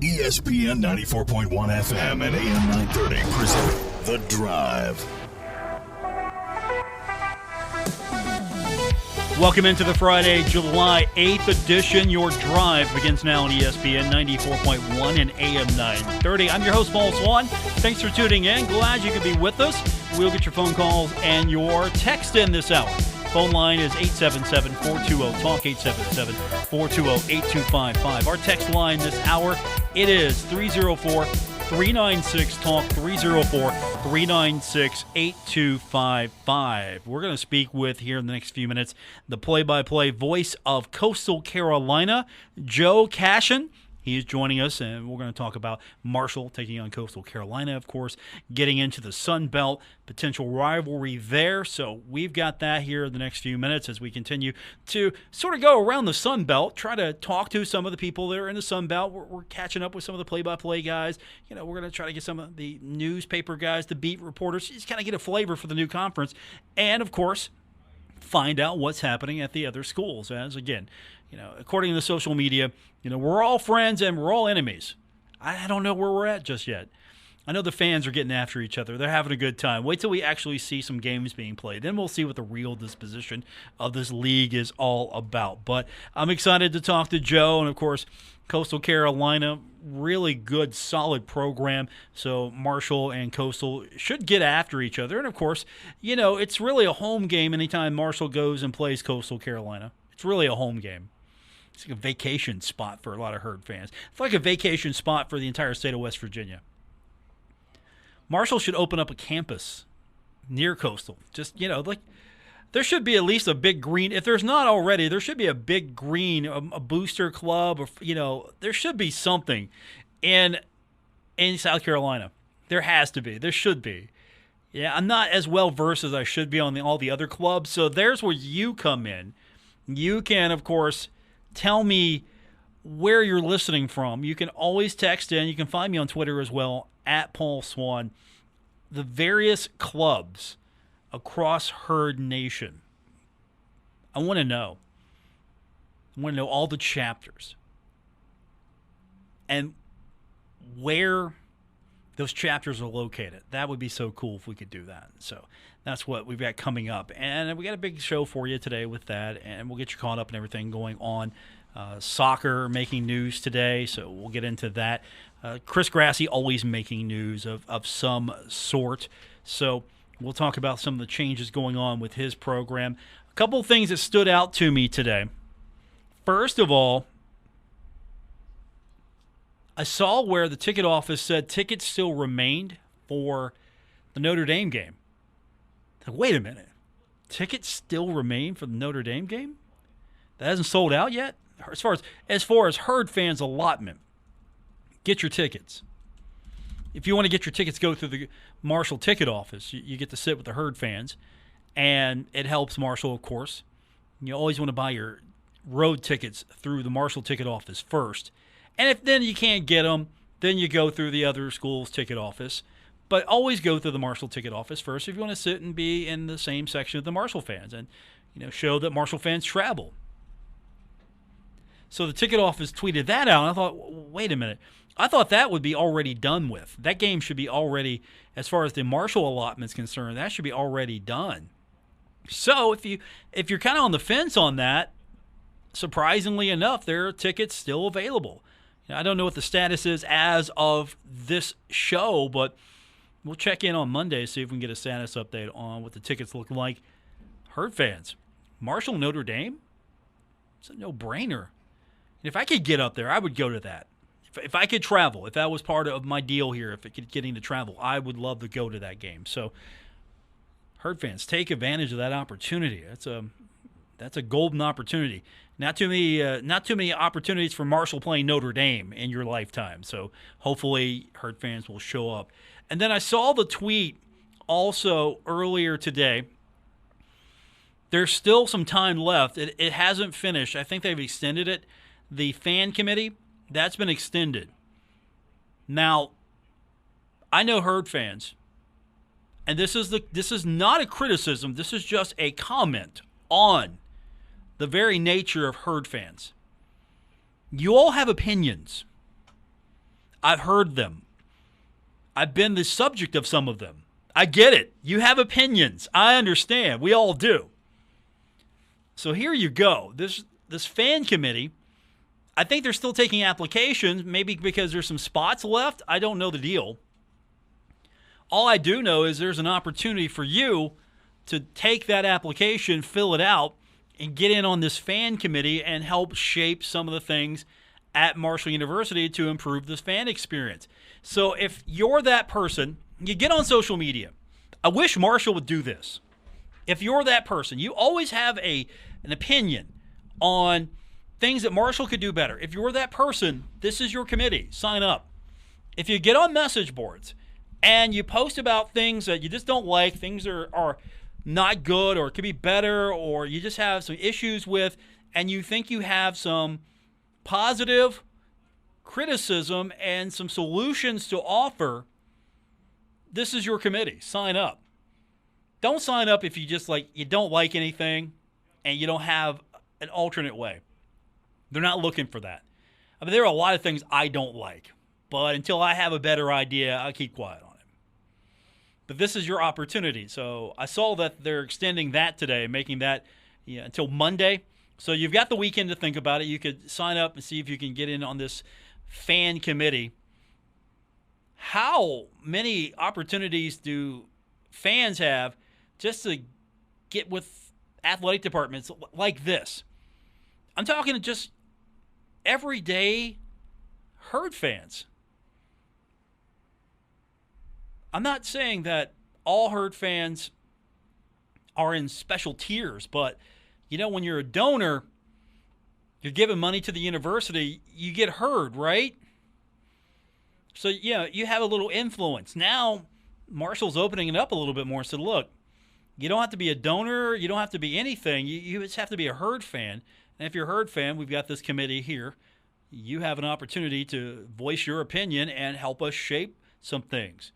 ESPN 94.1 FM and AM 930 present The Drive. Welcome into the Friday, July 8th edition. Your Drive begins now on ESPN 94.1 and AM 930. I'm your host, Paul Swann. Thanks for tuning in. Glad you could be with us. We'll get your phone calls and your text in this hour. Phone line is 877-420-TALK, 877-420-8255. Our text line this hour, it is 304-396-TALK, 304-396-8255. We're going to speak with, here in the next few minutes, the play-by-play voice of Coastal Carolina, Joe Cashion. He is joining us, and we're going to talk about Marshall taking on Coastal Carolina, of course, getting into the Sun Belt, potential rivalry there. So we've got that here in the next few minutes as we continue to sort of go around the Sun Belt, try to talk to some of the people that are in the Sun Belt. We're catching up with some of the play-by-play guys. You know, we're going to try to get some of the newspaper guys, the beat reporters, just kind of get a flavor for the new conference. And, of course, find out what's happening at the other schools. As, again, you know, according to the social media, you know, we're all friends and we're all enemies. I don't know where we're at just yet. I know the fans are getting after each other. They're having a good time. Wait till we actually see some games being played. Then we'll see what the real disposition of this league is all about. But I'm excited to talk to Joe. And, of course, Coastal Carolina, really good, solid program. So Marshall and Coastal should get after each other. And, of course, you know, it's really a home game anytime Marshall goes and plays Coastal Carolina. It's really a home game. It's like a vacation spot for a lot of Herd fans. It's like a vacation spot for the entire state of West Virginia. Marshall should open up a campus near Coastal. Just, you know, like there should be at least a big green. If there's not already, there should be a big green, a booster club, or, you know, there should be something in South Carolina. There has to be. There should be. Yeah, I'm not as well versed as I should be on all the other clubs. So there's where you come in. You can, of course, tell me where you're listening from. You can always text in. You can find me on Twitter as well, at Paul Swann. The various clubs across Herd Nation. I want to know. I want to know all the chapters and where those chapters are located. That would be so cool if we could do that. So that's what we've got coming up. And we got a big show for you today with that, and we'll get you caught up and everything going on. Soccer making news today, so we'll get into that. Chris Grassi always making news of some sort. So we'll talk about some of the changes going on with his program. A couple of things that stood out to me today. First of all, I saw where the ticket office said tickets still remained for the Notre Dame game. Like, wait a minute. Tickets still remain for the Notre Dame game? That hasn't sold out yet? As far as Herd fans' allotment, get your tickets. If you want to get your tickets, go through the Marshall ticket office. You get to sit with the Herd fans, and it helps Marshall, of course. You always want to buy your road tickets through the Marshall ticket office first. And if then you can't get them, then you go through the other school's ticket office. But always go through the Marshall ticket office first if you want to sit and be in the same section of the Marshall fans and, you know, show that Marshall fans travel. So the ticket office tweeted that out, and I thought, wait a minute. I thought that would be already done with. That game should be already, as far as the Marshall allotment is concerned, that should be already done. So if you're kind of on the fence on that, surprisingly enough, there are tickets still available. I don't know what the status is as of this show, but we'll check in on Monday, see if we can get a status update on what the tickets look like. Herd fans, Marshall, Notre Dame, it's a no-brainer. If I could get up there, I would go to that. If I could travel, if that was part of my deal here, if it could getting to travel, I would love to go to that game. So, Herd fans, take advantage of that opportunity. That's a golden opportunity. Not too many opportunities for Marshall playing Notre Dame in your lifetime. So hopefully Herd fans will show up. And then I saw the tweet also earlier today. There's still some time left. It hasn't finished. I think they've extended it. The fan committee, that's been extended. Now, I know Herd fans, and this is not a criticism. This is just a comment on the very nature of Herd fans. You all have opinions. I've heard them. I've been the subject of some of them. I get it. You have opinions. I understand. We all do. So here you go. This fan committee, I think they're still taking applications, maybe because there's some spots left. I don't know the deal. All I do know is there's an opportunity for you to take that application, fill it out, and get in on this fan committee and help shape some of the things at Marshall University to improve this fan experience. So if you're that person, you get on social media. I wish Marshall would do this. If you're that person, you always have an opinion on things that Marshall could do better. If you're that person, this is your committee. Sign up. If you get on message boards and you post about things that you just don't like, things are not good or could be better, or you just have some issues with, and you think you have some positive criticism and some solutions to offer, this is your committee. Sign up. Don't sign up if you just you don't like anything and you don't have an alternate way. They're not looking for that. I mean, there are a lot of things I don't like, but until I have a better idea, I'll keep quiet on it. But this is your opportunity. So I saw that they're extending that today, making that until Monday. So you've got the weekend to think about it. You could sign up and see if you can get in on this fan committee. How many opportunities do fans have just to get with athletic departments like this? I'm talking just everyday Herd fans. I'm not saying that all Herd fans are in special tiers, but when you're a donor, you're giving money to the university, you get Herd, right? So, you have a little influence. Now, Marshall's opening it up a little bit more and said, look, you don't have to be a donor. You don't have to be anything. You just have to be a Herd fan. And if you're a Herd fan, we've got this committee here. You have an opportunity to voice your opinion and help us shape some things.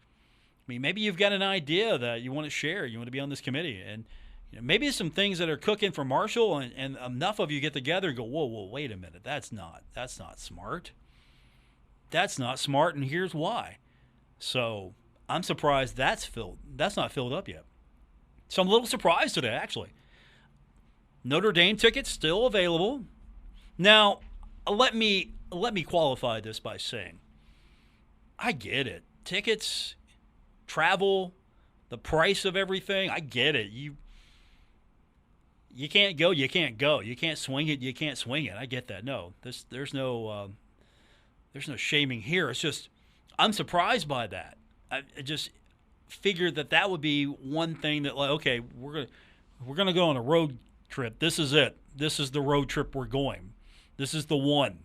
I mean, maybe you've got an idea that you want to share. You want to be on this committee. And maybe some things that are cooking for Marshall, and enough of you get together and go, whoa, wait a minute. That's not smart. That's not smart, and here's why. So I'm surprised that's not filled up yet. So I'm a little surprised today, actually. Notre Dame tickets still available. Now, let me qualify this by saying, I get it. Tickets, travel, the price of everything, I get it. You can't go, you can't go. You can't swing it, you can't swing it. I get that. No, there's no shaming here. It's just I'm surprised by that. I just figured that would be one thing that, okay, we're gonna go on a road trip. This is it. This is the road trip we're going. This is the one.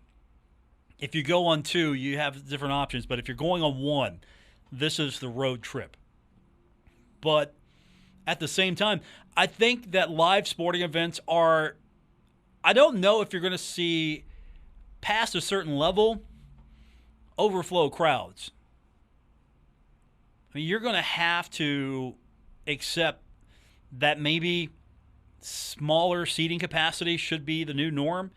If you go on two, you have different options. But if you're going on one, this is the road trip. But at the same time, I think that live sporting events I don't know if you're going to see past a certain level overflow crowds. I mean, you're going to have to accept that maybe smaller seating capacity should be the new norm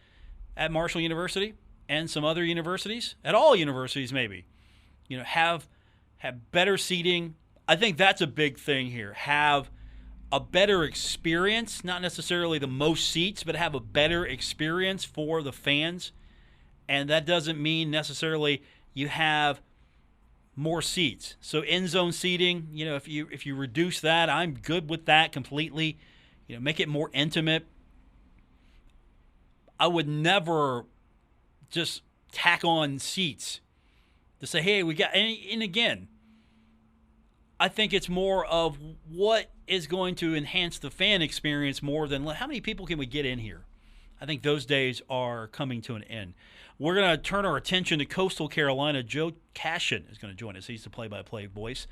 at Marshall University and some other universities, at all universities maybe. Have better seating. I think that's a big thing here. Have a better experience, not necessarily the most seats, but have a better experience for the fans. And that doesn't mean necessarily you have more seats. So end zone seating, if you reduce that, I'm good with that completely. Make it more intimate. I would never just tack on seats to say, hey, we got, and again, I think it's more of what is going to enhance the fan experience more than how many people can we get in here. I think those days are coming to an end. We're going to turn our attention to Coastal Carolina. Joe Cashion is going to join us. He's the play-by-play voice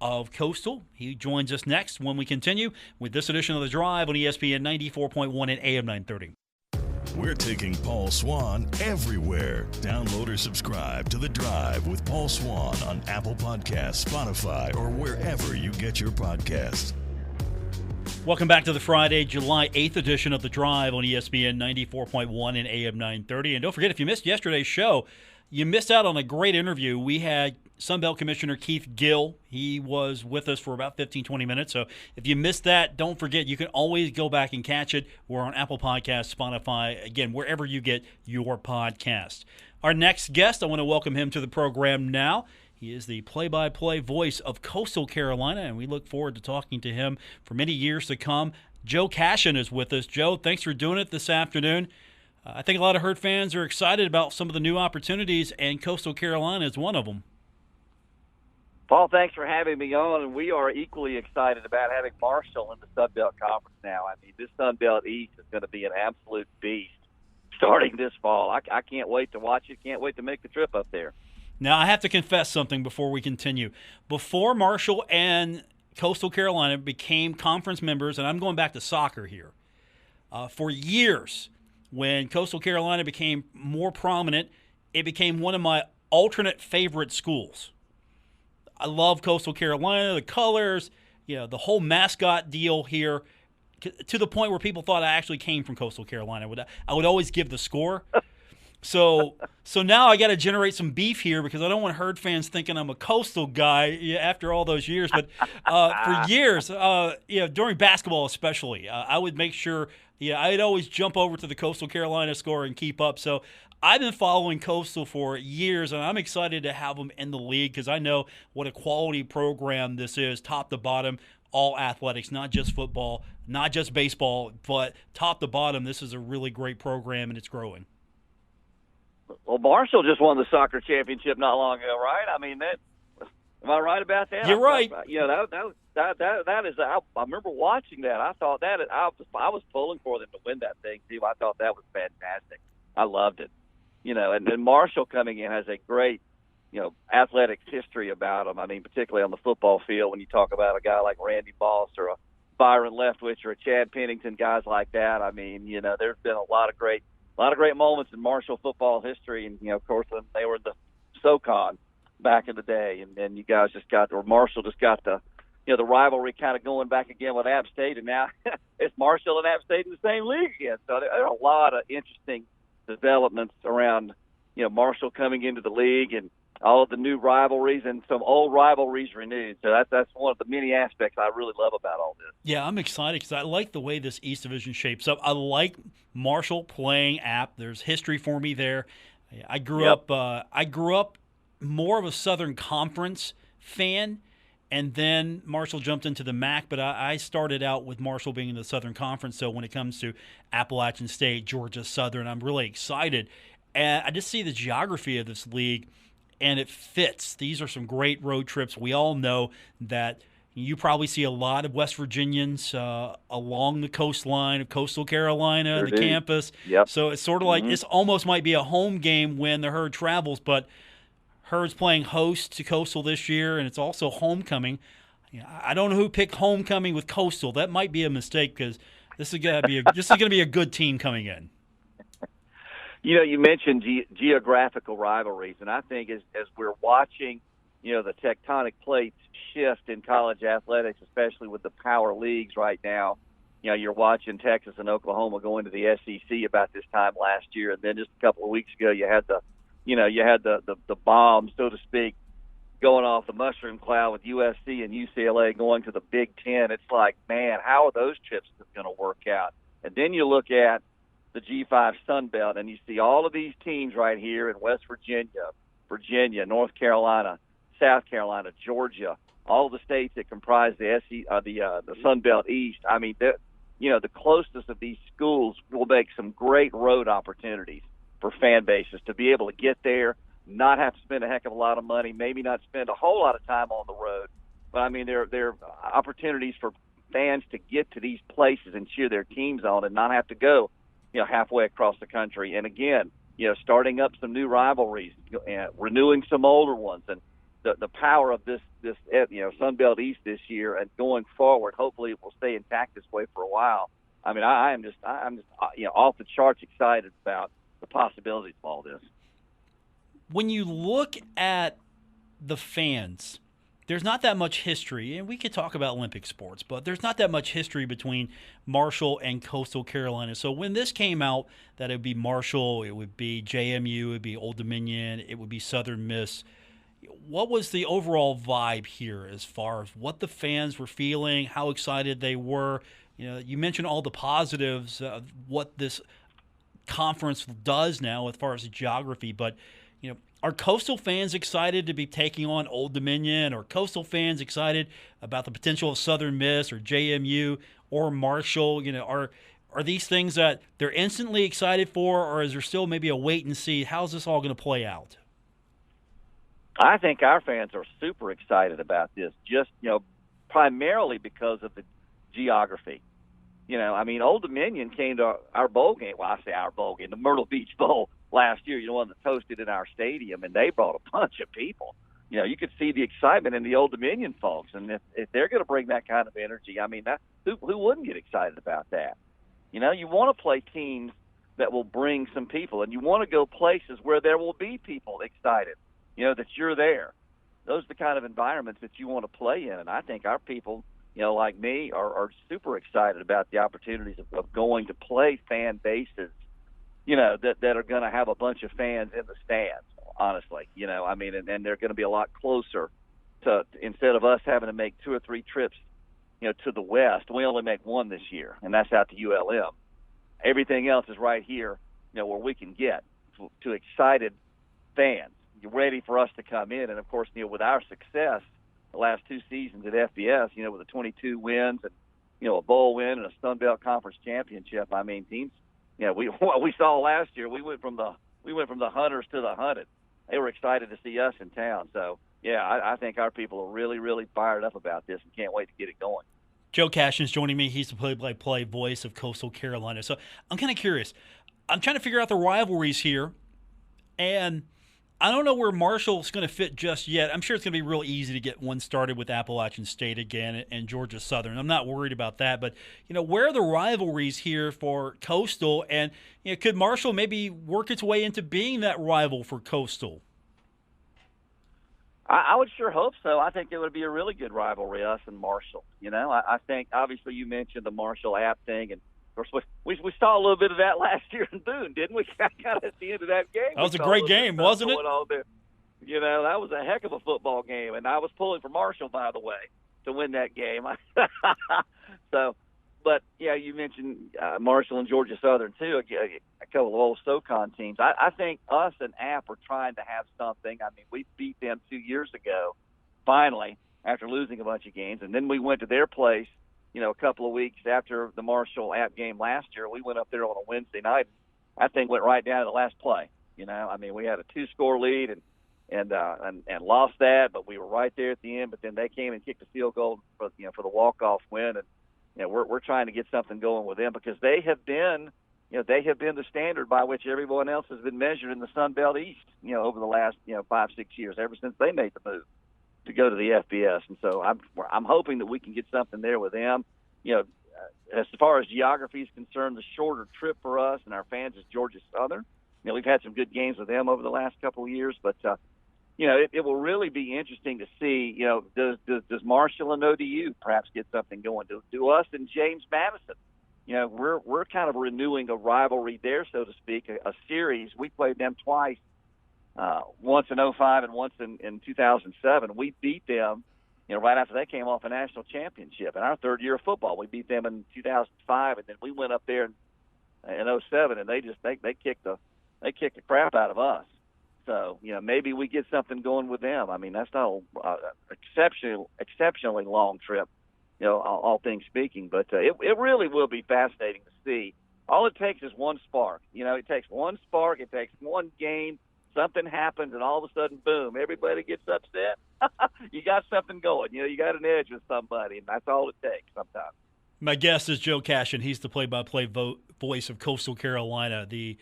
of Coastal. He joins us next when we continue with this edition of The Drive on ESPN 94.1 and AM 930. We're taking Paul Swann everywhere. Download or subscribe to The Drive with Paul Swann on Apple Podcasts, Spotify, or wherever you get your podcasts. Welcome back to the Friday, July 8th edition of The Drive on ESPN 94.1 and AM 930. And don't forget, if you missed yesterday's show, you missed out on a great interview. We had Sunbelt Commissioner Keith Gill. He was with us for about 15, 20 minutes. So if you missed that, don't forget, you can always go back and catch it. We're on Apple Podcasts, Spotify, again, wherever you get your podcast. Our next guest, I want to welcome him to the program now. He is the play-by-play voice of Coastal Carolina, and we look forward to talking to him for many years to come. Joe Cashion is with us. Joe, thanks for doing it this afternoon. I think a lot of Herd fans are excited about some of the new opportunities, and Coastal Carolina is one of them. Paul, thanks for having me on, and we are equally excited about having Marshall in the Sunbelt Conference now. I mean, this Sunbelt East is going to be an absolute beast starting this fall. I can't wait to watch it, can't wait to make the trip up there. Now, I have to confess something before we continue. Before Marshall and Coastal Carolina became conference members, and I'm going back to soccer here, for years, when Coastal Carolina became more prominent, it became one of my alternate favorite schools. I love Coastal Carolina, the colors, the whole mascot deal here, to the point where people thought I actually came from Coastal Carolina. I would always give the score. So now I got to generate some beef here because I don't want Herd fans thinking I'm a Coastal guy after all those years. But for years, during basketball especially, I would make sure I'd always jump over to the Coastal Carolina score and keep up. So I've been following Coastal for years, and I'm excited to have them in the league because I know what a quality program this is, top to bottom, all athletics, not just football, not just baseball, but top to bottom. This is a really great program, and it's growing. Well, Marshall just won the soccer championship not long ago, right? I mean, am I right about that? You're right. That is. I remember watching that. I thought that I was pulling for them to win that thing too. I thought that was fantastic. I loved it. And then Marshall coming in has a great, athletics history about them. I mean, particularly on the football field when you talk about a guy like Randy Moss or a Byron Leftwich or a Chad Pennington, guys like that. I mean, there's been a lot of great moments in Marshall football history, and of course when they were the SoCon back in the day, and you guys Marshall just got the rivalry kind of going back again with App State, and now it's Marshall and App State in the same league again. So there are a lot of interesting developments around Marshall coming into the league and all of the new rivalries and some old rivalries renewed. So that's one of the many aspects I really love about all this. Yeah, I'm excited because I like the way this East Division shapes up. I like Marshall playing App. There's history for me there. I grew up more of a Southern Conference fan, and then Marshall jumped into the MAC, but I started out with Marshall being in the Southern Conference. So when it comes to Appalachian State, Georgia Southern, I'm really excited. And I just see the geography of this league, and it fits. These are some great road trips. We all know that you probably see a lot of West Virginians along the coastline of Coastal Carolina, sure the campus. Yep. So it's sort of like this almost might be a home game when the Herd travels, but Herd's playing host to Coastal this year, and it's also homecoming. I don't know who picked homecoming with Coastal. That might be a mistake because this is going to be a good team coming in. You mentioned geographical rivalries, and I think as we're watching, the tectonic plates shift in college athletics, especially with the power leagues right now. You're watching Texas and Oklahoma go into the SEC about this time last year, and then just a couple of weeks ago, you had the bomb, so to speak, going off the mushroom cloud with USC and UCLA going to the Big Ten. It's like, man, how are those trips going to work out? And then you look at the G5 Sun Belt, and you see all of these teams right here in West Virginia, North Carolina, South Carolina, Georgia, all the states that comprise the Sun Belt East. I mean, the closeness of these schools will make some great road opportunities for fan bases to be able to get there, not have to spend a heck of a lot of money, maybe not spend a whole lot of time on the road. But, I mean, there are opportunities for fans to get to these places and cheer their teams on and not have to go halfway across the country. And again, starting up some new rivalries, renewing some older ones, and the power of this Sun Belt East this year and going forward. Hopefully, it will stay intact this way for a while. I mean, I'm just off the charts excited about the possibilities of all this. When you look at the fans there's not that much history, and we could talk about Olympic sports, but there's not that much history between Marshall and Coastal Carolina. So when this came out, that it would be Marshall, it would be JMU, it would be Old Dominion, it would be Southern Miss. What was the overall vibe here as far as what the fans were feeling, how excited they were? You mentioned all the positives of what this conference does now as far as geography, but are Coastal fans excited to be taking on Old Dominion, or Coastal fans excited about the potential of Southern Miss or JMU or Marshall? Are these things that they're instantly excited for, or is there still maybe a wait and see? How's this all going to play out? I think our fans are super excited about this, just, primarily because of the geography. Old Dominion came to our bowl game. Well, I say our bowl game, the Myrtle Beach Bowl last year, one that's hosted in our stadium, and they brought a bunch of people. You could see the excitement in the Old Dominion folks, and if they're going to bring that kind of energy, who wouldn't get excited about that? You want to play teams that will bring some people, and you want to go places where there will be people excited, that you're there. Those are the kind of environments that you want to play in, and I think our people, like me, are super excited about the opportunities of going to play fan bases, that are going to have a bunch of fans in the stands, honestly, and they're going to be a lot closer to, instead of us having to make 2 or 3 trips, to the west. We only make one this year, and that's out to ULM. Everything else is right here, where we can get to excited fans. You're ready for us to come in. And of course, with our success the last 2 seasons at FBS, with the 22 wins and, a bowl win and a Sun Belt Conference championship, teams, what we saw last year, we went from the hunters to the hunted. They were excited to see us in town. So, I think our people are really, really fired up about this and can't wait to get it going. Joe Cashion is joining me. He's the play-by-play voice of Coastal Carolina. So I'm kind of curious. I'm trying to figure out the rivalries here, and I don't know where Marshall's going to fit just yet. I'm sure it's going to be real easy to get one started with Appalachian State again and Georgia Southern. I'm not worried about that. But, where are the rivalries here for Coastal? And, could Marshall maybe work its way into being that rival for Coastal? I would sure hope so. I think it would be a really good rivalry, us and Marshall. I think, obviously, you mentioned the Marshall app thing, and of course, we saw a little bit of that last year in Boone, didn't we? Kind of at the end of that game. That was a great game, wasn't it? That was a heck of a football game, and I was pulling for Marshall, by the way, to win that game. You mentioned Marshall and Georgia Southern, too, a couple of old SoCon teams. I think us and App are trying to have something. We beat them 2 years ago, finally, after losing a bunch of games, and then we went to their place, a couple of weeks after the Marshall App game last year. We went up there on a Wednesday night. That thing went right down to the last play. We had a 2-score lead and lost that, but we were right there at the end. But then they came and kicked a field goal for the walk-off win. And we're trying to get something going with them because they have been the standard by which everyone else has been measured in the Sun Belt East. Over the last 5-6 years, ever since they made the move to go to the FBS. And so I'm hoping that we can get something there with them. As far as geography is concerned, the shorter trip for us and our fans is Georgia Southern. We've had some good games with them over the last couple of years, but it will really be interesting to see, does Marshall and ODU perhaps get something going? Do us and James Madison? We're kind of renewing a rivalry there, so to speak, a series. We played them twice. Once in 2005 and once in 2007. We beat them, right after they came off a national championship. In our third year of football, we beat them in 2005, and then we went up there in 2007, and they kicked the crap out of us. So, maybe we get something going with them. That's not an exceptionally long trip, all things speaking. But it really will be fascinating to see. All it takes is one spark. It takes one spark. It takes one game. Something happens, and all of a sudden, boom, everybody gets upset. You got something going. You got an edge with somebody, and that's all it takes sometimes. My guest is Joe Cashion. He's the play-by-play voice of Coastal Carolina. The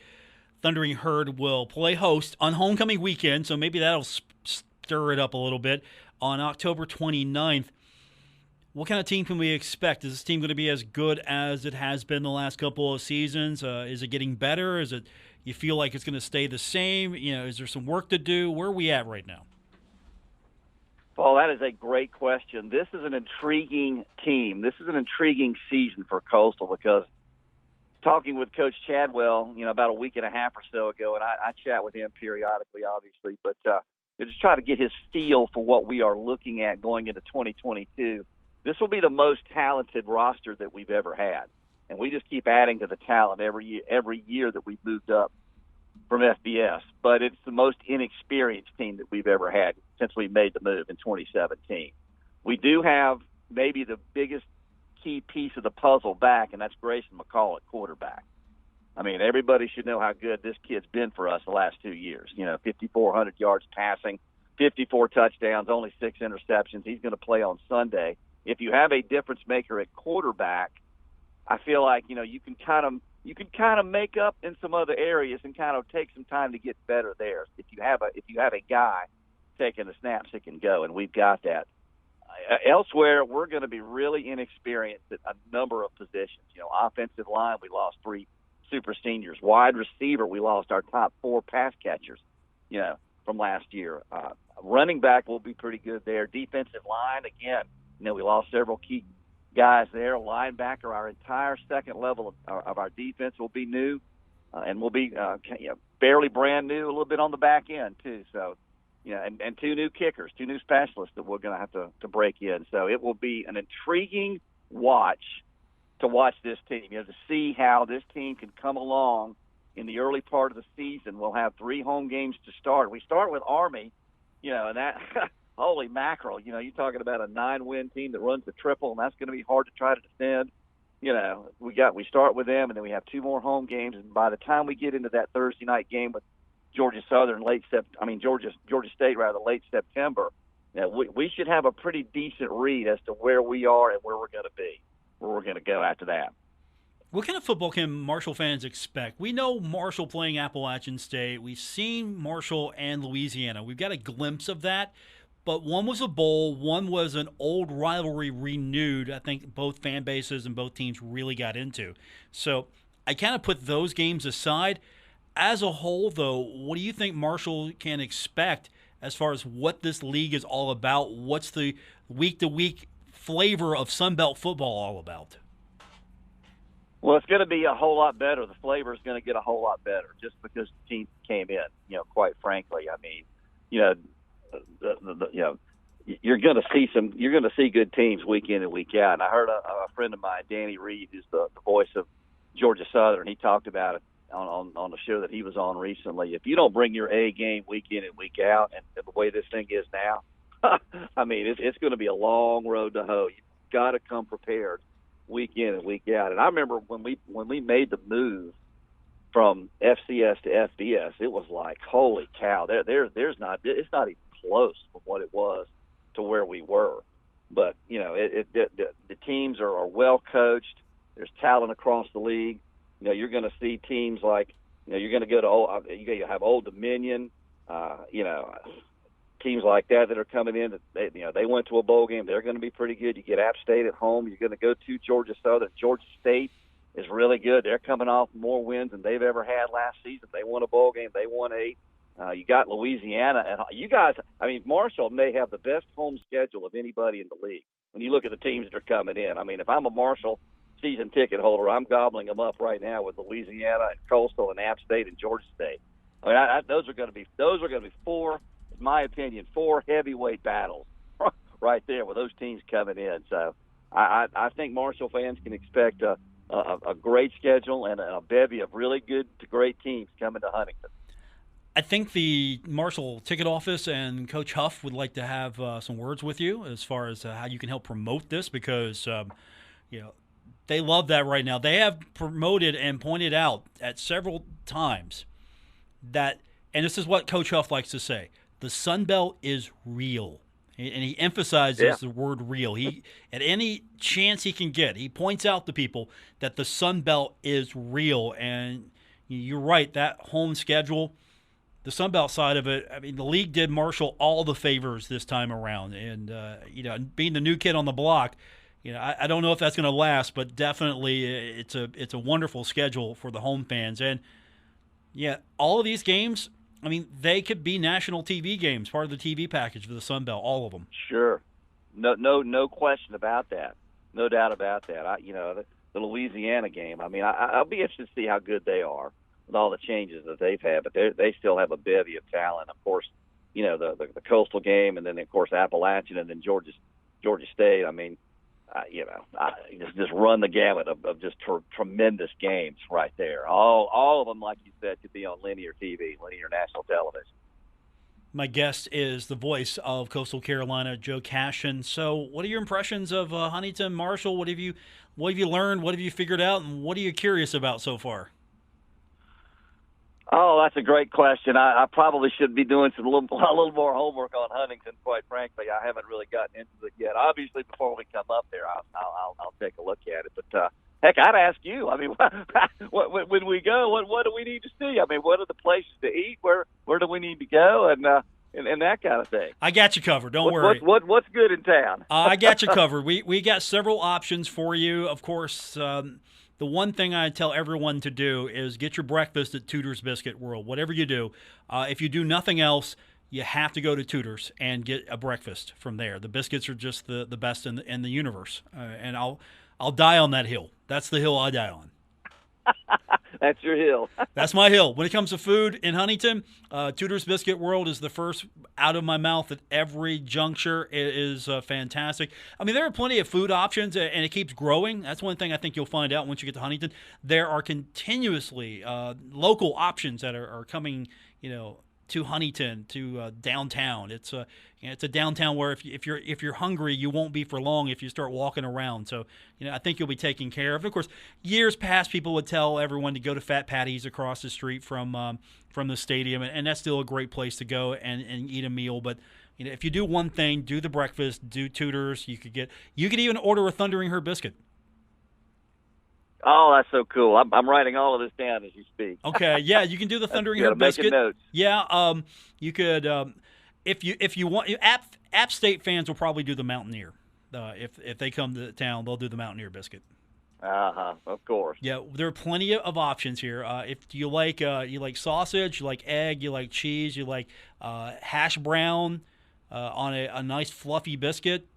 Thundering Herd will play host on homecoming weekend, so maybe that'll stir it up a little bit, on October 29th. What kind of team can we expect? Is this team going to be as good as it has been the last couple of seasons? Is it getting better? Is it you feel like it's going to stay the same? Is there some work to do? Where are we at right now? Paul, that is a great question. This is an intriguing team. This is an intriguing season for Coastal because talking with Coach Chadwell, about a week and a half or so ago, and I chat with him periodically, obviously, but to just try to get his feel for what we are looking at going into 2022. This will be the most talented roster that we've ever had, and we just keep adding to the talent every year that we've moved up from FBS, but it's the most inexperienced team that we've ever had since we made the move in 2017. We do have maybe the biggest key piece of the puzzle back, and that's Grayson McCall at quarterback. I mean, everybody should know how good this kid's been for us the last 2 years. 5,400 yards passing, 54 touchdowns, only 6 interceptions. He's going to play on Sunday. If you have a difference maker at quarterback, I feel like, you can kind of make up in some other areas and kind of take some time to get better there. If you have a guy taking the snaps that can go, and we've got that. Elsewhere, we're going to be really inexperienced at a number of positions. Offensive line, we lost 3 super seniors. Wide receiver, we lost our top 4 pass catchers, from last year. Running back will be pretty good there. Defensive line, again, we lost several key guys there. Linebacker, our entire second level of our defense will be new, and will be fairly brand new, a little bit on the back end too. So, and 2 new kickers, 2 new specialists that we're going to have to break in. So it will be an intriguing watch to watch this team, to see how this team can come along in the early part of the season. We'll have 3 home games to start. We start with Army, and that holy mackerel, you're talking about a 9-win team that runs the triple, and that's going to be hard to try to defend. We start with them, and then we have 2 more home games, and by the time we get into that Thursday night game with Georgia State late September, we should have a pretty decent read as to where we are and where we're going to be, where we're going to go after that. What kind of football can Marshall fans expect? We know Marshall playing Appalachian State. We've seen Marshall and Louisiana. We've got a glimpse of that. But one was a bowl, one was an old rivalry renewed. I think both fan bases and both teams really got into. So I kind of put those games aside. As a whole, though, what do you think Marshall can expect as far as what this league is all about? What's the week-to-week flavor of Sun Belt football all about? Well, it's going to be a whole lot better. The flavor is going to get a whole lot better just because the team came in, quite frankly. I mean, you're going to see good teams week in and week out. And I heard a friend of mine, Danny Reed, who's the voice of Georgia Southern, he talked about it on the show that he was on recently. If you don't bring your A game week in and week out, and the way this thing is now, I mean, it's going to be a long road to hoe. You've got to come prepared week in and week out. And I remember when we made the move from FCS to FBS, it was like, holy cow, it's not even close from what it was to where we were. But the teams are well coached. There's talent across the league. You're going to see teams like you're going to go to you have Old Dominion, teams like that are coming in. That they went to a bowl game. They're going to be pretty good. You get App State at home. You're going to go to Georgia Southern. Georgia State is really good. They're coming off more wins than they've ever had last season. They won a bowl game. They won 8. You got Louisiana, and you guys. I mean, Marshall may have the best home schedule of anybody in the league. When you look at the teams that are coming in, I mean, if I'm a Marshall season ticket holder, I'm gobbling them up right now with Louisiana and Coastal and App State and Georgia State. I mean, those are going to be 4, in my opinion, 4 heavyweight battles right there with those teams coming in. So I think Marshall fans can expect a great schedule and a bevy of really good to great teams coming to Huntington. I think the Marshall ticket office and Coach Huff would like to have some words with you as far as how you can help promote this because, they love that right now. They have promoted and pointed out at several times that, and this is what Coach Huff likes to say, the Sun Belt is real. And he emphasizes the word real. He, at any chance he can get, he points out to people that the Sun Belt is real. And you're right, that home schedule, the Sun Belt side of it, I mean, the league did Marshall all the favors this time around. And, being the new kid on the block, I don't know if that's going to last, but definitely it's a wonderful schedule for the home fans. And, yeah, all of these games I mean, they could be national TV games, part of the TV package for the Sun Belt, all of them. Sure. No question about that. No doubt about that. The Louisiana game, I mean, I'll be interested to see how good they are with all the changes that they've had, but they still have a bevy of talent. Of course, the Coastal game, and then, of course, Appalachian, and then Georgia State. I mean, just run the gamut of just tremendous games right there. All of them, like you said, could be on linear TV, linear national television. My guest is the voice of Coastal Carolina, Joe Cashion. So, what are your impressions of Huntington, Marshall? What have you learned? What have you figured out? And what are you curious about so far? Oh, that's a great question. I probably should be doing a little more homework on Huntington. Quite frankly, I haven't really gotten into it yet. Obviously, before we come up there, I'll take a look at it. But heck, I'd ask you. I mean, when we go, what do we need to see? I mean, what are the places to eat? Where do we need to go? And that kind of thing. I got you covered. Don't worry. What's good in town? I got you covered. We got several options for you. Of course, the one thing I tell everyone to do is get your breakfast at Tudor's Biscuit World. Whatever you do, if you do nothing else, you have to go to Tudor's and get a breakfast from there. The biscuits are just the best in the universe, and I'll die on that hill. That's the hill I die on. That's your hill. That's my hill. When it comes to food in Huntington, Tudor's Biscuit World is the first out of my mouth at every juncture. It is fantastic. I mean, there are plenty of food options, and it keeps growing. That's one thing I think you'll find out once you get to Huntington. There are continuously local options that are coming, to Huntington, to downtown. It's a downtown where if you're hungry, you won't be for long if you start walking around. So I think you'll be taken care of. Of course, years past, people would tell everyone to go to Fat Patty's across the street from the stadium, and that's still a great place to go and eat a meal. But if you do one thing, do the breakfast, do Tudor's. You could even order a Thundering Herd biscuit. Oh, that's so cool. I'm writing all of this down as you speak. Okay, yeah, you can do the Thundering Herd biscuit. Notes. Yeah, you could if you want. App State fans will probably do the Mountaineer. If they come to town, they'll do the Mountaineer biscuit. Of course. Yeah, there are plenty of options here. If you like sausage, you like egg, you like cheese, you like hash brown on a nice fluffy biscuit,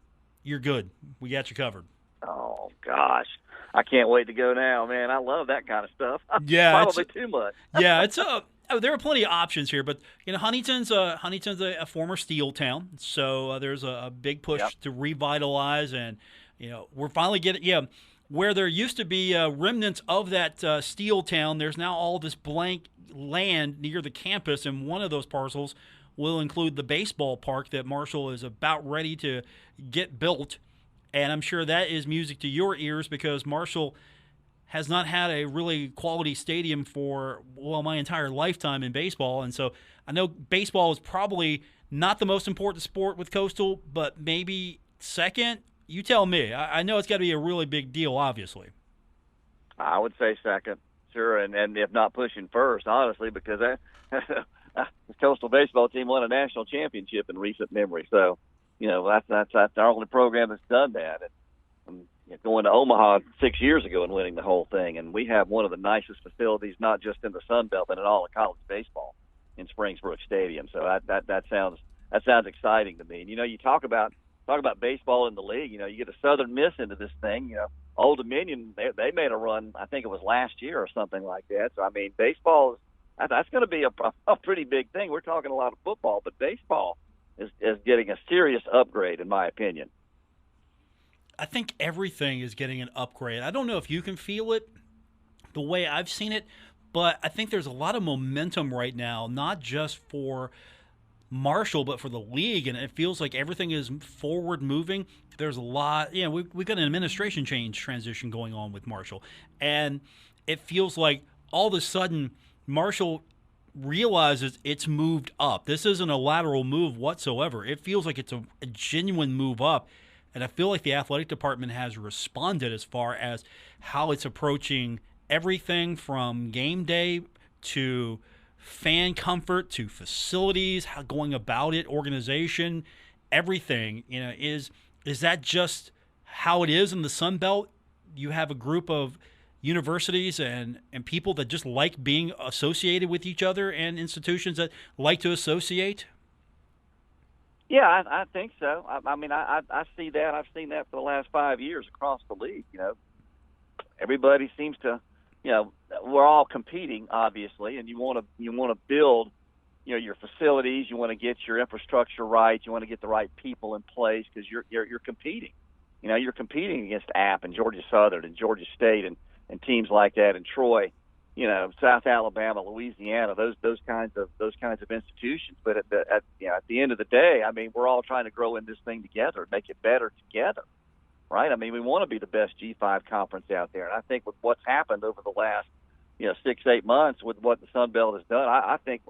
you're good. We got you covered. Oh gosh, I can't wait to go now, man. I love that kind of stuff. Yeah, probably too much. Yeah, it's there are plenty of options here, but Huntington's a former steel town, so there's a big push to revitalize, and we're finally getting where there used to be remnants of that steel town. There's now all this blank land near the campus, and one of those parcels will include the baseball park that Marshall is about ready to get built. And I'm sure that is music to your ears because Marshall has not had a really quality stadium for, my entire lifetime in baseball. And so I know baseball is probably not the most important sport with Coastal, but maybe second. You tell me. I know it's got to be a really big deal, obviously. I would say second, sure, and if not pushing first, honestly, because the Coastal baseball team won a national championship in recent memory. So, that's our only program that's done that. And going to Omaha 6 years ago and winning the whole thing, and we have one of the nicest facilities, not just in the Sun Belt, but in all of college baseball in Springsbrook Stadium. So that sounds exciting to me. And, you talk about baseball in the league. You get a Southern Miss into this thing. Old Dominion, they made a run. I think it was last year or something like that. So I mean, baseball that's going to be a pretty big thing. We're talking a lot of football, but baseball is getting a serious upgrade, in my opinion. I think everything is getting an upgrade. I don't know if you can feel it the way I've seen it, but I think there's a lot of momentum right now, not just for Marshall, but for the league, and it feels like everything is forward moving. There's a lot, we've got an administration transition going on with Marshall, and it feels like all of a sudden Marshall realizes it's moved up. This isn't a lateral move whatsoever. It feels like it's a genuine move up, and I feel like the athletic department has responded as far as how it's approaching everything from game day to fan comfort to facilities, how going about it, organization, everything. Is that just how it is in the Sun Belt? You have a group of universities and people that just like being associated with each other and institutions that like to associate? Yeah, I think so. I mean, I see that. I've seen that for the last 5 years across the league. Everybody seems to, we're all competing, obviously, and you want to build, your facilities. You want to get your infrastructure right. You want to get the right people in place because you're competing. You're competing against App and Georgia Southern and Georgia State and teams like that, and Troy, South Alabama, Louisiana, those kinds of institutions. But at the end of the day, I mean, we're all trying to grow in this thing together and make it better together, right? I mean, we want to be the best G5 conference out there, and I think with what's happened over the last 6-8 months with what the Sun Belt has done, I think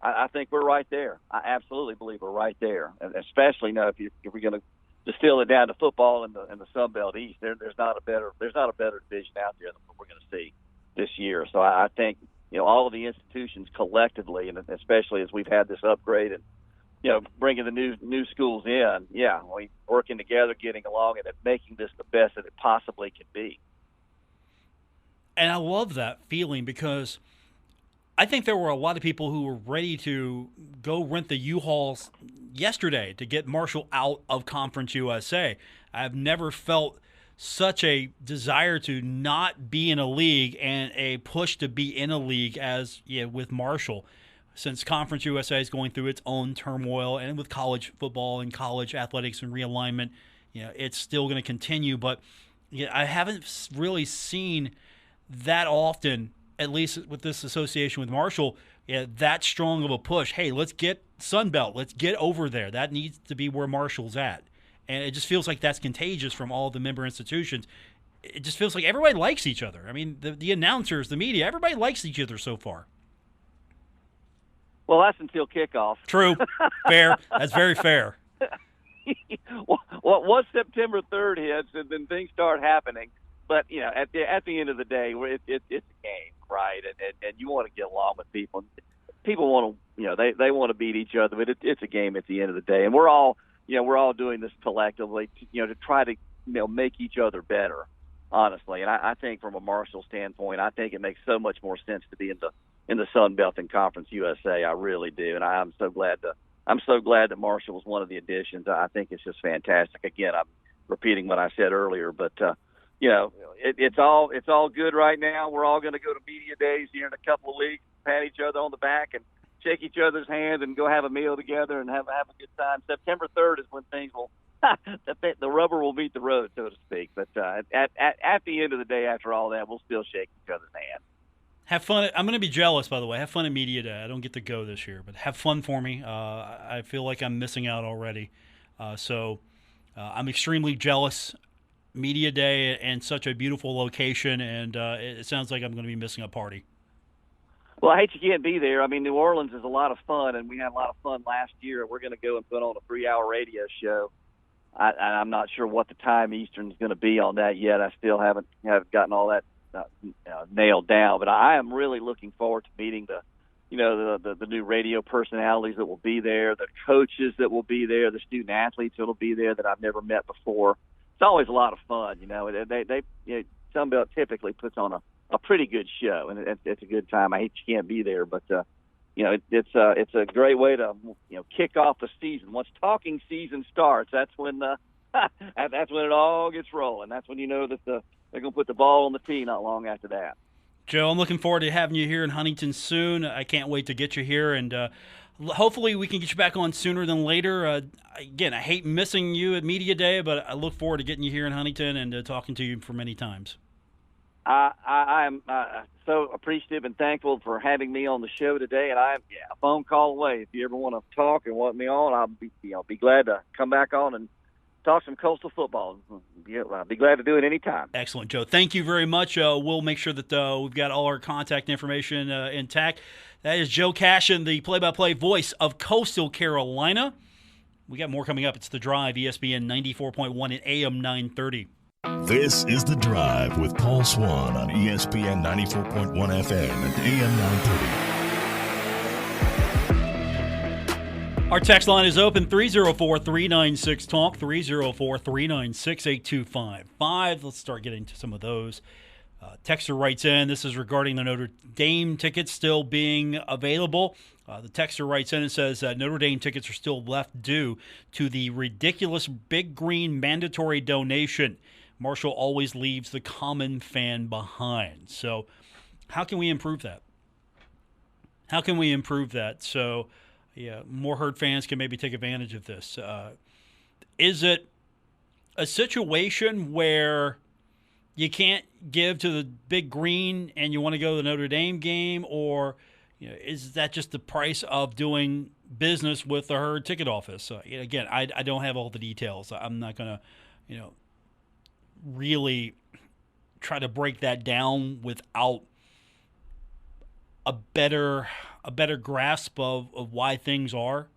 I think we're right there. I absolutely believe we're right there, and especially now if we're going to distill it down to football in the Sun Belt East. There's not a better division out there than what we're going to see this year. So I think all of the institutions collectively, and especially as we've had this upgrade and bringing the new schools in, we working together, getting along, and making this the best that it possibly can be. And I love that feeling because I think there were a lot of people who were ready to go rent the U-Hauls yesterday to get Marshall out of Conference USA. I've never felt such a desire to not be in a league and a push to be in a league as with Marshall, since Conference USA is going through its own turmoil, and with college football and college athletics and realignment, it's still going to continue. But I haven't really seen that often, at least with this association with Marshall, that strong of a push. Hey, let's get Sunbelt. Let's get over there. That needs to be where Marshall's at. And it just feels like that's contagious from all the member institutions. It just feels like everybody likes each other. I mean, the announcers, the media, everybody likes each other so far. Well, that's until kickoff. True. Fair. That's very fair. Once September 3rd hits, and then things start happening. But at the end of the day, it's a game, right? And you want to get along with people. People want to, they want to beat each other, but it's a game at the end of the day. And we're all doing this collectively, to try to make each other better, honestly. And I think from a Marshall standpoint, I think it makes so much more sense to be in the Sun Belt and Conference USA. I really do, and I'm so glad that Marshall was one of the additions. I think it's just fantastic. Again, I'm repeating what I said earlier, but. It's all good right now. We're all going to go to media days here in a couple of weeks, pat each other on the back and shake each other's hands and go have a meal together and have a good time. September 3rd is when things will the rubber will meet the road, so to speak. But at the end of the day, after all that, we'll still shake each other's hand. Have fun. I'm going to be jealous, by the way. Have fun at Media Day. I don't get to go this year, but have fun for me. I feel like I'm missing out already. So I'm extremely jealous. Media Day and such a beautiful location, and it sounds like I'm going to be missing a party. Well, I hate you can't be there. I mean, New Orleans is a lot of fun, and we had a lot of fun last year. We're going to go and put on a 3-hour radio show. I'm not sure what the time Eastern is going to be on that yet. I still haven't gotten all that nailed down, but I am really looking forward to meeting the new radio personalities that will be there, the coaches that will be there, the student athletes that will be there that I've never met before. It's always a lot of fun, Sunbelt typically puts on a pretty good show, and it's a good time. I hate you can't be there, but it's a great way to kick off the season. Once talking season starts, that's when it all gets rolling. That's when that they're going to put the ball on the tee not long after that. Joe, I'm looking forward to having you here in Huntington soon. I can't wait to get you here, and hopefully we can get you back on sooner than later. Again, I hate missing you at Media Day, but I look forward to getting you here in Huntington and talking to you for many times. I am so appreciative and thankful for having me on the show today, and I'm a phone call away. If you ever want to talk and want me on, I'll be glad to come back on and talk some Coastal football. I'll be glad to do it anytime. Excellent, Joe. Thank you very much. We'll make sure that we've got all our contact information intact. That is Joe Cashion, the play-by-play voice of Coastal Carolina. We got more coming up. It's The Drive, ESPN 94.1 at AM 930. This is The Drive with Paul Swann on ESPN 94.1 FM and AM 930. Our text line is open, 304-396-TALK, 304-396-8255. Let's start getting to some of those. Texter writes in, this is regarding the Notre Dame tickets still being available. The texter writes in and says that Notre Dame tickets are still left due to the ridiculous Big Green mandatory donation. Marshall always leaves the common fan behind. So how can we improve that? How can we improve that so more Herd fans can maybe take advantage of this? Is it a situation where you can't give to the Big Green and you want to go to the Notre Dame game, or is that just the price of doing business with the Herd ticket office? Again, I don't have all the details. I'm not going to, really try to break that down without a better grasp of why things are.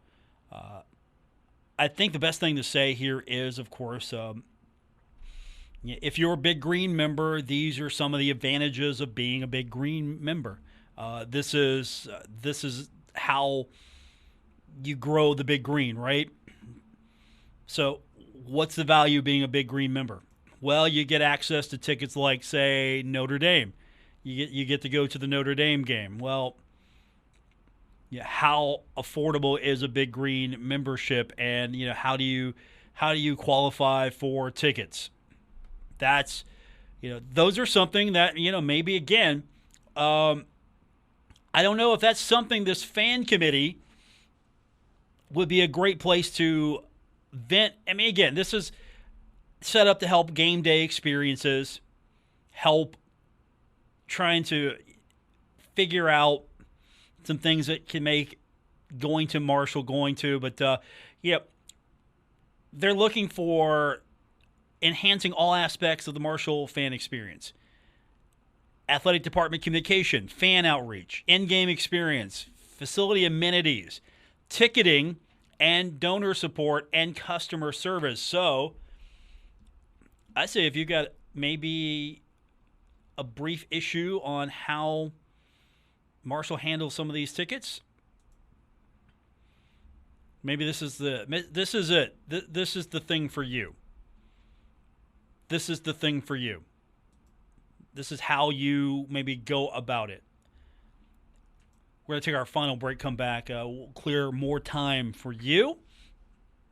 I think the best thing to say here is, of course, if you're a Big Green member, these are some of the advantages of being a Big Green member. This is how you grow the Big Green, right? So what's the value of being a Big Green member? Well, you get access to tickets like, say, Notre Dame. You get to go to the Notre Dame game. Well, how affordable is a Big Green membership, and how do you qualify for tickets? That's those are something that maybe again, I don't know if that's something this fan committee would be a great place to vent. I mean, again, this is set up to help game day experiences, help trying to figure out some things that can make going to Marshall but they're looking for enhancing all aspects of the Marshall fan experience. Athletic department communication, fan outreach, in-game experience, facility amenities, ticketing, and donor support and customer service. So I say if you got maybe a brief issue on how Marshall handles some of these tickets, maybe this is it. This is the thing for you. This is the thing for you. This is how you maybe go about it. We're going to take our final break, come back. We'll clear more time for you.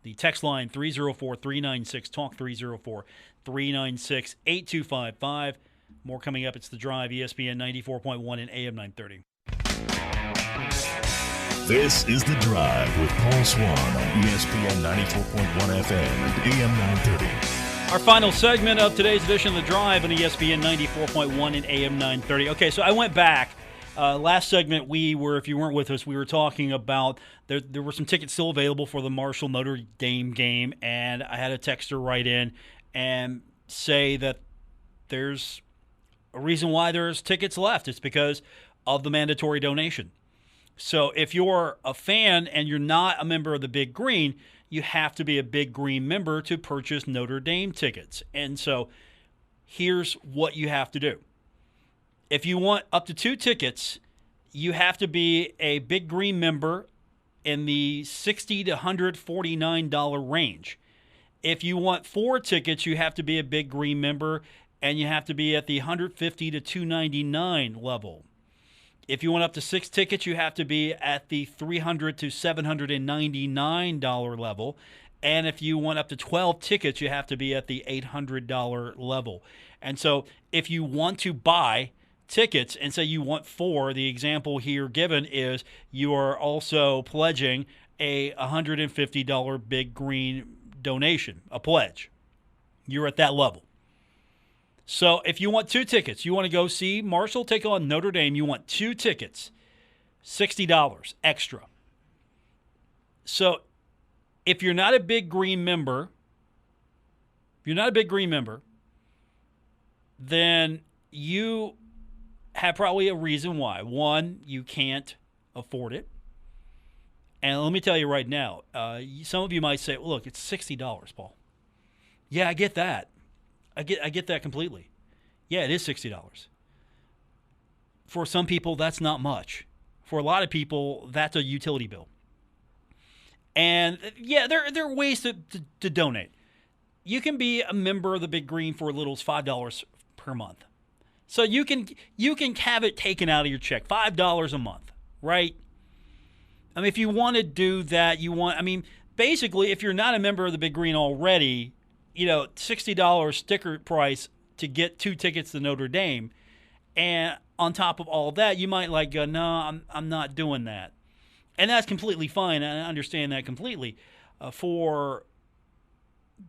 The text line, 304-396-TALK, 304-396-8255. More coming up. It's The Drive, ESPN 94.1 and AM 930. This is The Drive with Paul Swann on ESPN 94.1 FM and AM 930. Our final segment of today's edition of The Drive on ESPN 94.1 and AM 930. Okay, so I went back. Last segment, if you weren't with us, we were talking about there were some tickets still available for the Marshall Notre Dame game, and I had a texter write in and say that there's a reason why there's tickets left. It's because of the mandatory donation. So if you're a fan and you're not a member of the Big Green, you have to be a Big Green member to purchase Notre Dame tickets. And so here's what you have to do. If you want up to 2 tickets, you have to be a Big Green member in the $60 to $149 range. If you want 4 tickets, you have to be a Big Green member, and you have to be at the $150 to $299 level. If you want up to 6 tickets, you have to be at the $300 to $799 level. And if you want up to 12 tickets, you have to be at the $800 level. And so if you want to buy tickets and say you want 4, the example here given is you are also pledging a $150 Big Green donation, a pledge. You're at that level. So if you want 2 tickets, you want to go see Marshall take on Notre Dame, you want 2 tickets, $60 extra. So if you're not a Big Green member, then you have probably a reason why. One, you can't afford it. And let me tell you right now, some of you might say, well, look, it's $60, Paul. Yeah, I get that. I get that completely. Yeah, it is $60. For some people, that's not much. For a lot of people, that's a utility bill. And yeah, there are ways to donate. You can be a member of the Big Green for as little as $5 per month. So you can have it taken out of your check, $5 a month, right? I mean, if you want to do that, basically, if you're not a member of the Big Green already, $60 sticker price to get 2 tickets to Notre Dame, and on top of all that, you might go, no, I'm not doing that, and that's completely fine. I understand that completely. For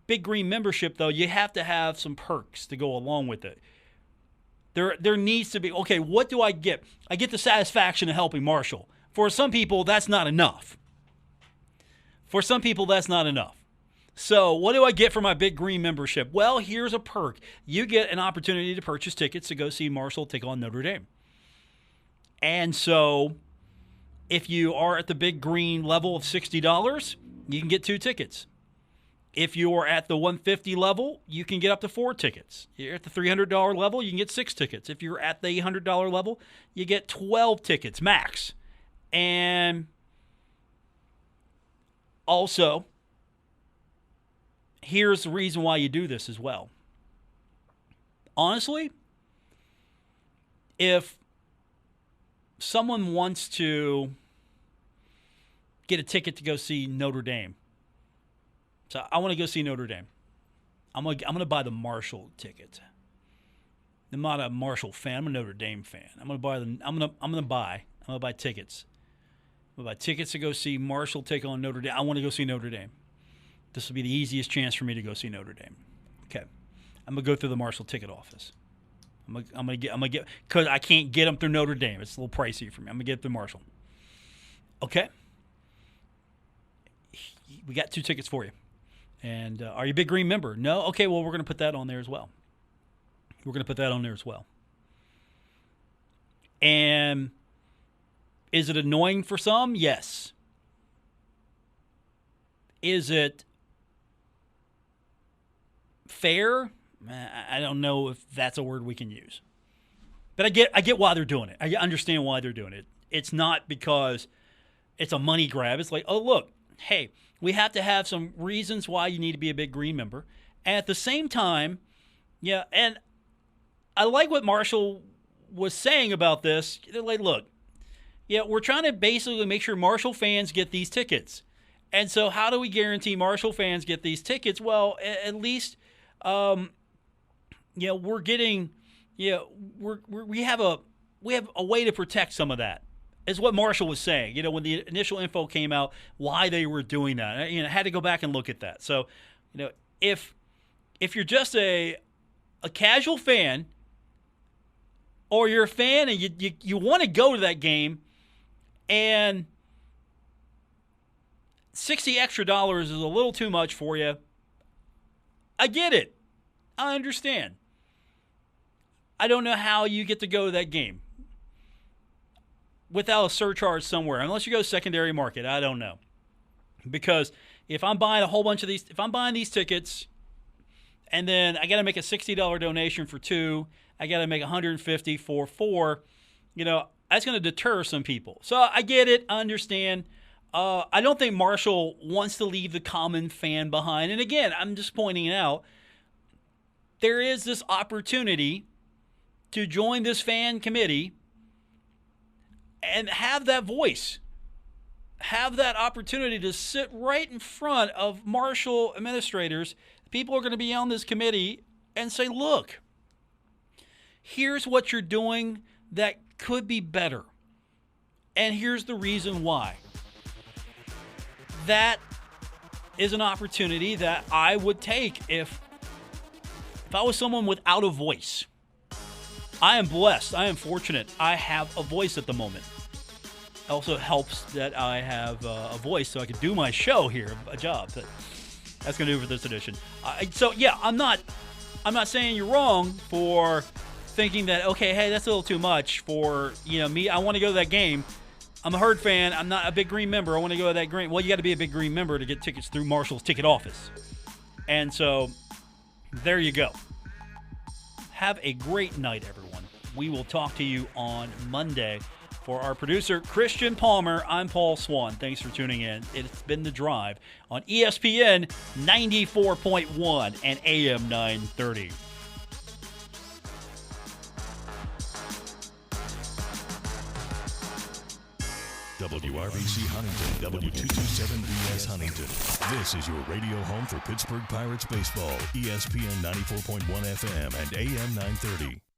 Big Green membership, though, you have to have some perks to go along with it. There needs to be, okay, what do I get? I get the satisfaction of helping Marshall. For some people, that's not enough. So what do I get for my Big Green membership? Well, here's a perk. You get an opportunity to purchase tickets to go see Marshall take on Notre Dame. And so if you are at the Big Green level of $60, you can get 2 tickets. If you're at the $150 level, you can get up to 4 tickets. You're at the $300 level, you can get 6 tickets. If you're at the $800 level, you get 12 tickets max. And also, here's the reason why you do this as well. Honestly, if someone wants to get a ticket to go see Notre Dame, so I want to go see Notre Dame, I'm gonna buy the Marshall ticket. I'm not a Marshall fan. I'm a Notre Dame fan. I'm gonna buy tickets. I'm gonna buy tickets to go see Marshall take on Notre Dame. I want to go see Notre Dame. This will be the easiest chance for me to go see Notre Dame. Okay, I'm gonna go through the Marshall ticket office. I'm gonna get because I can't get them through Notre Dame. It's a little pricey for me. I'm gonna get through Marshall. Okay, we got 2 tickets for you. And are you a Big Green member? No? Okay, well, we're going to put that on there as well. And is it annoying for some? Yes. Is it fair? I don't know if that's a word we can use. But I get why they're doing it. I understand why they're doing it. It's not because it's a money grab. It's like, oh, look, hey, we have to have some reasons why you need to be a Big Green member. And at the same time, yeah, and I like what Marshall was saying about this. They're like, look, yeah, we're trying to basically make sure Marshall fans get these tickets. And so how do we guarantee Marshall fans get these tickets? Well, at least, we're getting, we have a way to protect some of that. Is what Marshall was saying. When the initial info came out, why they were doing that. I had to go back and look at that. So, if you're just a casual fan, or you're a fan and you want to go to that game, and $60 extra is a little too much for you, I get it. I understand. I don't know how you get to go to that game without a surcharge somewhere, unless you go secondary market. I don't know. Because if I'm buying these tickets, and then I got to make a $60 donation for 2, I got to make $150 for 4, that's going to deter some people. So I get it. I understand. I don't think Marshall wants to leave the common fan behind. And again, I'm just pointing out, there is this opportunity to join this fan committee and have that voice, have that opportunity to sit right in front of Marshall administrators. People are going to be on this committee and say, look, here's what you're doing that could be better. And here's the reason why. That is an opportunity that I would take if I was someone without a voice. I am blessed. I am fortunate. I have a voice at the moment. It also helps that I have a voice so I can do my show here, a job. That's going to do for this edition. I'm not saying you're wrong for thinking that, okay, hey, that's a little too much for, me. I want to go to that game. I'm a Herd fan. I'm not a Big Green member. I want to go to that game. Well, you got to be a Big Green member to get tickets through Marshall's ticket office. And so there you go. Have a great night, everyone. We will talk to you on Monday. For our producer, Christian Palmer, I'm Paul Swann. Thanks for tuning in. It's been The Drive on ESPN 94.1 and AM 930. WRBC Huntington, W227BS Huntington. This is your radio home for Pittsburgh Pirates baseball, ESPN 94.1 FM and AM 930.